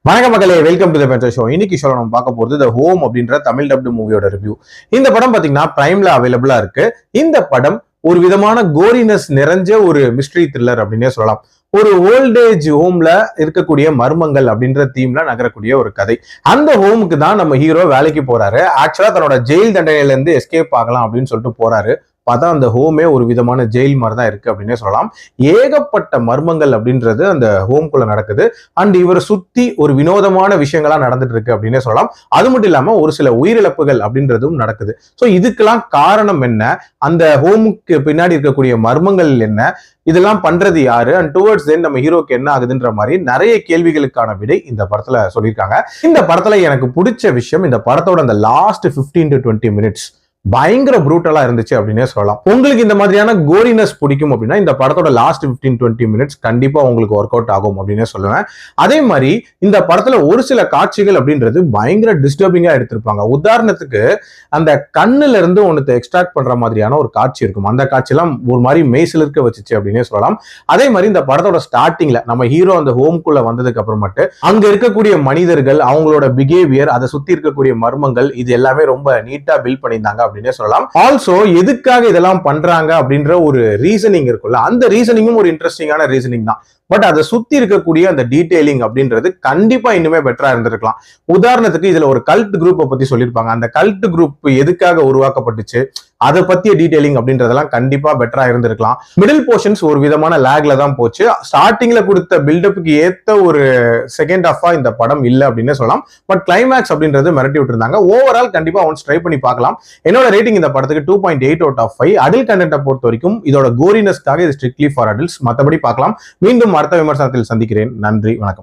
வணக்க மக்களே, welcome to the பென்சர் show. இன்னைக்கு ஷோ நம்ம பார்க்க போறது தி ஹோம் அப்படின்ற தமிழ் டப்டு மூவியோட ரிவ்யூ. இந்த படம் பாத்தீங்கன்னா பிரைம்ல அவைலபிளா இருக்கு. இந்த படம் ஒரு விதமான கோரினஸ் நிறைஞ்ச ஒரு மிஸ்ட்ரி த்ரில்லர் அப்படின்னே சொல்லலாம். ஒரு ஓல்டேஜ் ஹோம்ல இருக்கக்கூடிய மர்மங்கள் அப்படின்ற தீம்ல நகரக்கூடிய ஒரு கதை. அந்த ஹோமுக்கு தான் நம்ம ஹீரோ வேலைக்கு போறாரு. ஆக்சுவலா தன்னோட ஜெயில் தண்டனையில இருந்து எஸ்கேப் ஆகலாம் அப்படின்னு சொல்லிட்டு போறாரு. பார்த்தா அந்த ஹோமே ஒரு விதமான ஜெயில் மாதிரி தான் இருக்கு அப்படின்னே சொல்லலாம். ஏகப்பட்ட மர்மங்கள் அப்படின்றது அந்த ஹோம்குள்ள நடக்குது. அண்ட் இவரை சுத்தி ஒரு வினோதமான விஷயங்களா நடந்துட்டு இருக்கு அப்படின்னே சொல்லலாம். அது மட்டும் இல்லாம ஒரு சில உயிரிழப்புகள் அப்படின்றதும் நடக்குது. ஸோ இதுக்கெல்லாம் காரணம் என்ன, அந்த ஹோமுக்கு பின்னாடி இருக்கக்கூடிய மர்மங்கள் என்ன, இதெல்லாம் பண்றது யாரு, அண்ட் டுவர்ட்ஸ் தென் நம்ம ஹீரோக்கு என்ன ஆகுதுன்ற மாதிரி நிறைய கேள்விகளுக்கான விடை இந்த படத்துல சொல்லியிருக்காங்க. இந்த படத்துல எனக்கு பிடிச்ச விஷயம், இந்த படத்தோட அந்த லாஸ்ட் 15 to 20 மினிட்ஸ் பயங்கர ப்ரூட்டலா இருந்துச்சு அப்படின்னே சொல்லலாம். உங்களுக்கு இந்த மாதிரியான கோரினஸ் பிடிக்கும் அப்படின்னா இந்த படத்தோட லாஸ்ட் 15-20 மினிட்ஸ் கண்டிப்பா உங்களுக்கு ஒர்க் அவுட் ஆகும் அப்படின்னே சொல்லுவேன். அதே மாதிரி இந்த படத்துல ஒரு சில காட்சிகள் அப்படின்றது பயங்கர டிஸ்டர்பிங்கா எடுத்திருப்பாங்க. உதாரணத்துக்கு அந்த கண்ணுல இருந்து ஒன்னு எக்ஸ்ட்ராக்ட் பண்ற மாதிரியான ஒரு காட்சி இருக்கும். அந்த காட்சியெல்லாம் ஒரு மாதிரி மெய்சில் இருக்க வச்சுச்சு அப்படின்னே சொல்லலாம். அதே மாதிரி இந்த படத்தோட ஸ்டார்டிங்ல நம்ம ஹீரோ அந்த ஹோம்குள்ள வந்ததுக்கு அப்புறமேட்டு அங்க இருக்கக்கூடிய மனிதர்கள், அவங்களோட பிஹேவியர், அதை சுத்தி இருக்கக்கூடிய மர்மங்கள், இது எல்லாமே ரொம்ப நீட்டா பில்ட் பண்ணியிருந்தாங்க அப்படின்னே சொல்லலாம். ஆல்சோ எதுக்காக இதெல்லாம் பண்றாங்க அப்படின்ற ஒரு ரீசனிங் இருக்குல்ல, அந்த ரீசனிங்கும் ஒரு இன்ட்ரெஸ்டிங்கான ரீசனிங் தான். பட் அதை சுத்தி இருக்கக்கூடிய அந்த டீடைலிங் அப்படின்றது கண்டிப்பா இன்னுமே பெட்டரா இருந்திருக்கலாம். உதாரணத்துக்கு இதுல ஒரு கல்ட் குரூப்பை பத்தி சொல்லியிருப்பாங்க. அந்த கல்ட் குரூப் எதுக்காக உருவாக்கப்பட்டுச்சு, அதை பத்திய டீடைலிங் அப்படின்றதெல்லாம் கண்டிப்பா பெட்டரா இருந்திருக்கலாம். மிடில் போர்ஷன்ஸ் ஒரு விதமான லேக்ல தான் போச்சு. ஸ்டார்டிங்ல கொடுத்த பில்டப்புக்கு ஏத்த ஒரு செகண்ட் ஹாஃபா இந்த படம் இல்லை அப்படின்னு சொல்லலாம். பட் கிளைமேக்ஸ் அப்படின்றது மிரட்டி விட்டுருந்தாங்க. ஓவரால் கண்டிப்பா ஒன்ஸ் ட்ரை பண்ணி பார்க்கலாம். என்னோட ரேட்டிங் இந்த படத்துக்கு 2.8 out of 5. அடல்ட் கண்டென்ட்டை பொறுத்த வரைக்கும் இதோட கோரினஸ்க்காக இது ஸ்ட்ரிக்ட்லி ஃபார் அடல்ட்ஸ். மற்றபடி பார்க்கலாம். மீண்டும் அடுத்த விமர்சனத்தில் சந்திக்கிறேன். நன்றி, வணக்கம்.